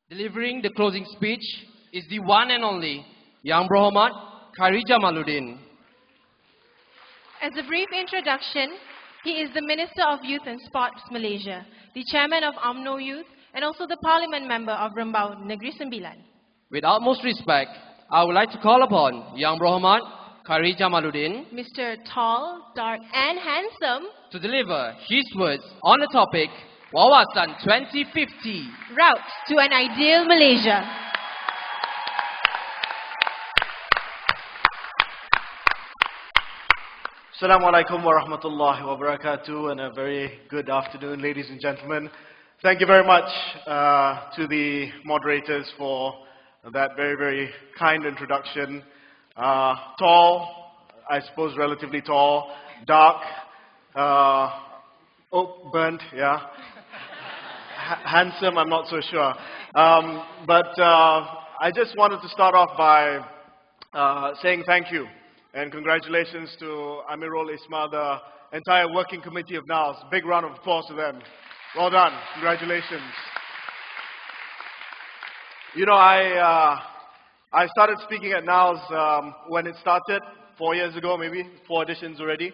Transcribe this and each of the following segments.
Delivering the closing speech is the one and only Yang Brohomat Khairi Jamaluddin. As a brief introduction, he is the Minister of Youth and Sports Malaysia, the Chairman of UMNO Youth, and also the Parliament Member of Rembau Negeri Sembilan. With utmost respect, I would like to call upon Yang Brohomat Khairi Jamaluddin, Mr. Tall, Dark and Handsome, to deliver his words on the topic Wawasan 2050, Route to an Ideal Malaysia. Assalamualaikum warahmatullahi wabarakatuh, and a very good afternoon, ladies and gentlemen. Thank you very much to the moderators for that very, very kind introduction. Tall, I suppose relatively tall, dark, burnt, yeah. Handsome, I'm not so sure. But I just wanted to start off by saying thank you and congratulations to Amirul Isma, the entire working committee of NAS. Big round of applause to them. Well done. Congratulations. You know, I started speaking at NAS when it started 4 years ago, maybe 4 editions already.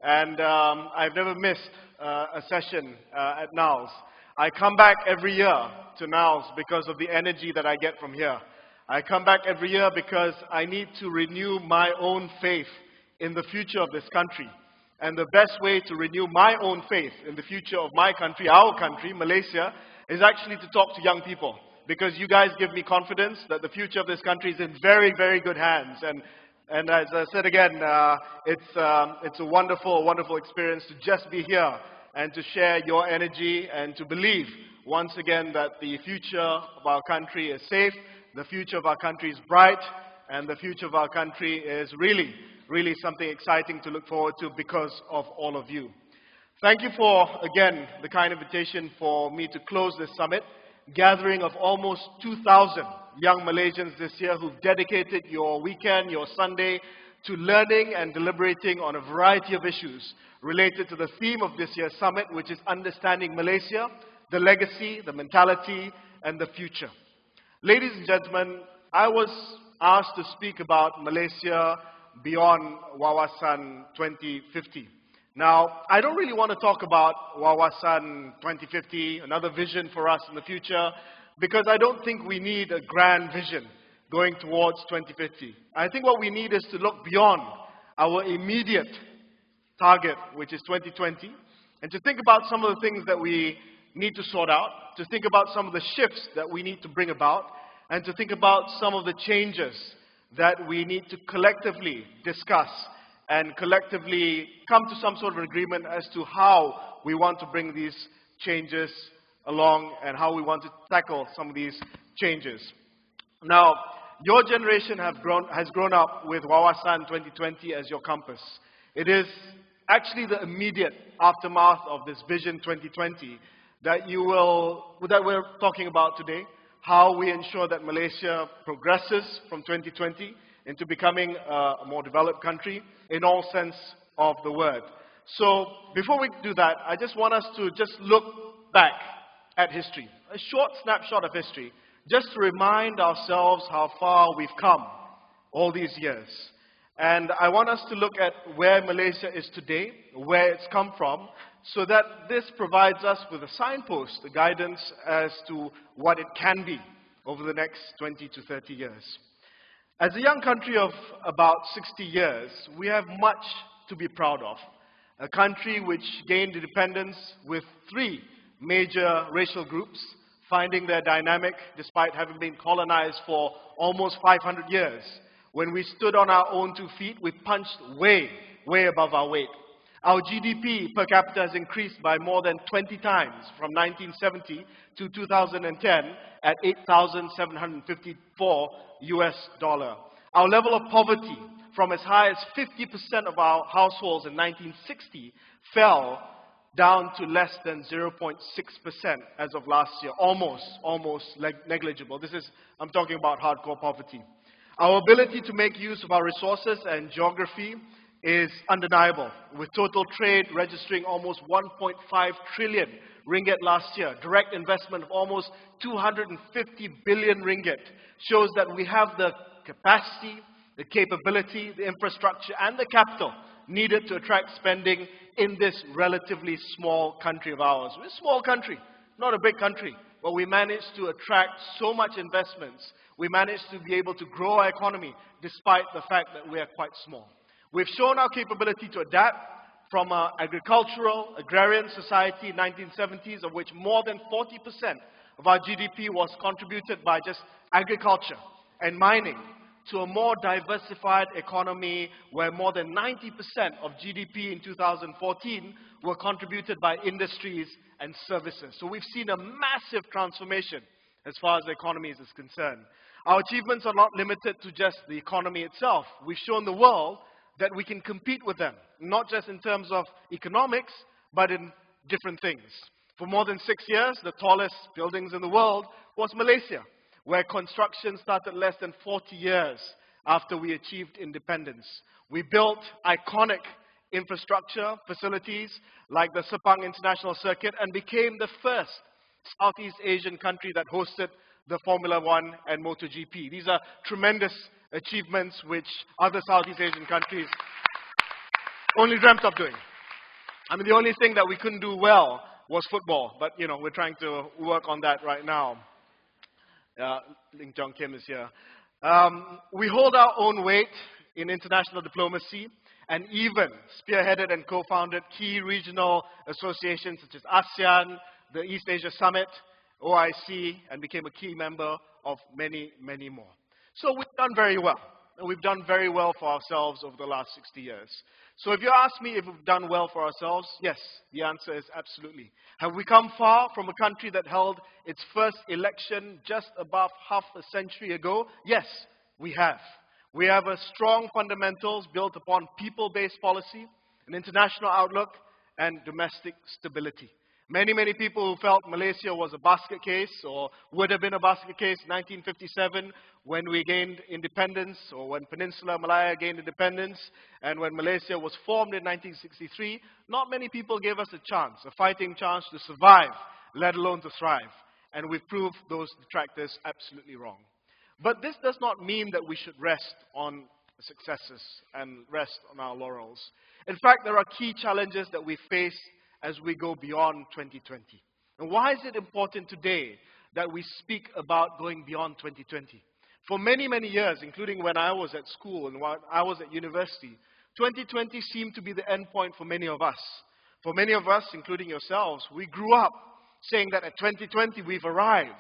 And I've never missed a session at NAS. I come back every year to NAS because of the energy that I get from here. I come back every year because I need to renew my own faith in the future of this country. And the best way to renew my own faith in the future of my country, our country, Malaysia, is actually to talk to young people. Because you guys give me confidence that the future of this country is in very, very good hands. And as I said again, it's a wonderful, wonderful experience to just be here and to share your energy and to believe once again that the future of our country is safe, the future of our country is bright, and the future of our country is really, really something exciting to look forward to because of all of you. Thank you for, again, the kind invitation for me to close this summit, gathering of almost 2,000 young Malaysians this year who've dedicated your weekend, your Sunday, to learning and deliberating on a variety of issues related to the theme of this year's summit, which is understanding Malaysia, the legacy, the mentality, and the future. Ladies and gentlemen, I was asked to speak about Malaysia beyond Wawasan 2050. Now, I don't really want to talk about Wawasan 2050, another vision for us in the future, because I don't think we need a grand vision going towards 2050. I think what we need is to look beyond our immediate target, which is 2020, and to think about some of the things that we need to sort out, to think about some of the shifts that we need to bring about, and to think about some of the changes that we need to collectively discuss and collectively come to some sort of agreement as to how we want to bring these changes along and how we want to tackle some of these changes. Now, your generation has grown up with Wawasan 2020 as your compass. It is actually the immediate aftermath of this Vision 2020 that we're talking about today, how we ensure that Malaysia progresses from 2020 into becoming a more developed country in all sense of the word. So before we do that, I just want us to just look back at history, a short snapshot of history, just to remind ourselves how far we've come all these years. And I want us to look at where Malaysia is today, where it's come from, so that this provides us with a signpost, a guidance as to what it can be over the next 20 to 30 years. As a young country of about 60 years, we have much to be proud of. A country which gained independence with 3 major racial groups, finding their dynamic despite having been colonized for almost 500 years. When we stood on our own 2 feet, we punched way, way above our weight. Our GDP per capita has increased by more than 20 times from 1970 to 2010 at 8,754 US dollar. Our level of poverty from as high as 50% of our households in 1960 fell down to less than 0.6% as of last year, almost negligible. I'm talking about hardcore poverty. Our ability to make use of our resources and geography is undeniable, with total trade registering almost 1.5 trillion ringgit last year. Direct investment of almost 250 billion ringgit shows that we have the capacity, the capability, the infrastructure, and the capital needed to attract spending in this relatively small country of ours. We're a small country, not a big country, but we managed to attract so much investments. We managed to be able to grow our economy despite the fact that we are quite small. We've shown our capability to adapt from an agricultural, agrarian society in the 1970s, of which more than 40% of our GDP was contributed by just agriculture and mining, to a more diversified economy where more than 90% of GDP in 2014 were contributed by industries and services. So we've seen a massive transformation as far as the economy is concerned. Our achievements are not limited to just the economy itself. We've shown the world that we can compete with them, not just in terms of economics, but in different things. For more than 6 years, the tallest buildings in the world was Malaysia, where construction started less than 40 years after we achieved independence. We built iconic infrastructure facilities like the Sepang International Circuit and became the first Southeast Asian country that hosted the Formula One and MotoGP. These are tremendous achievements which other Southeast Asian countries only dreamt of doing. I mean, the only thing that we couldn't do well was football, but you know, we're trying to work on that right now. Ling Jong Kim is here. We hold our own weight in international diplomacy and even spearheaded and co-founded key regional associations such as ASEAN, the East Asia Summit, OIC, and became a key member of many, many more. So we've done very well. And we've done very well for ourselves over the last 60 years. So if you ask me if we've done well for ourselves, yes, the answer is absolutely. Have we come far from a country that held its first election just above half a century ago? Yes, we have. We have a strong fundamentals built upon people-based policy, an international outlook, and domestic stability. Many, many people who felt Malaysia was a basket case or would have been a basket case in 1957 when we gained independence, or when Peninsular Malaya gained independence, and when Malaysia was formed in 1963, not many people gave us a chance, a fighting chance to survive, let alone to thrive. And we've proved those detractors absolutely wrong. But this does not mean that we should rest on successes and rest on our laurels. In fact, there are key challenges that we face as we go beyond 2020. And why is it important today that we speak about going beyond 2020? For many, many years, including when I was at school and when I was at university, 2020 seemed to be the end point for many of us. For many of us, including yourselves, we grew up saying that at 2020 we've arrived.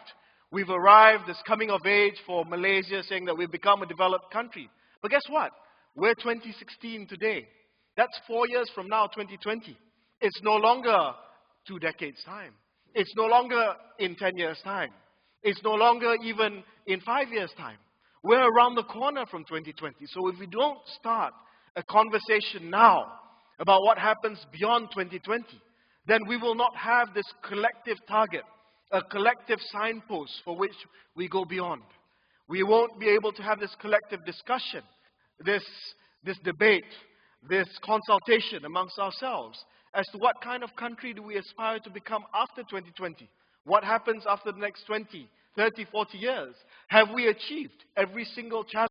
We've arrived as coming of age for Malaysia, saying that we've become a developed country. But guess what? We're 2016 today. That's 4 years from now, 2020. It's no longer 2 decades' time. It's no longer in 10 years' time. It's no longer even in 5 years' time. We're around the corner from 2020. So if we don't start a conversation now about what happens beyond 2020, then we will not have this collective target, a collective signpost for which we go beyond. We won't be able to have this collective discussion, this debate, this consultation amongst ourselves as to what kind of country do we aspire to become after 2020? What happens after the next 20, 30, 40 years? Have we achieved every single challenge?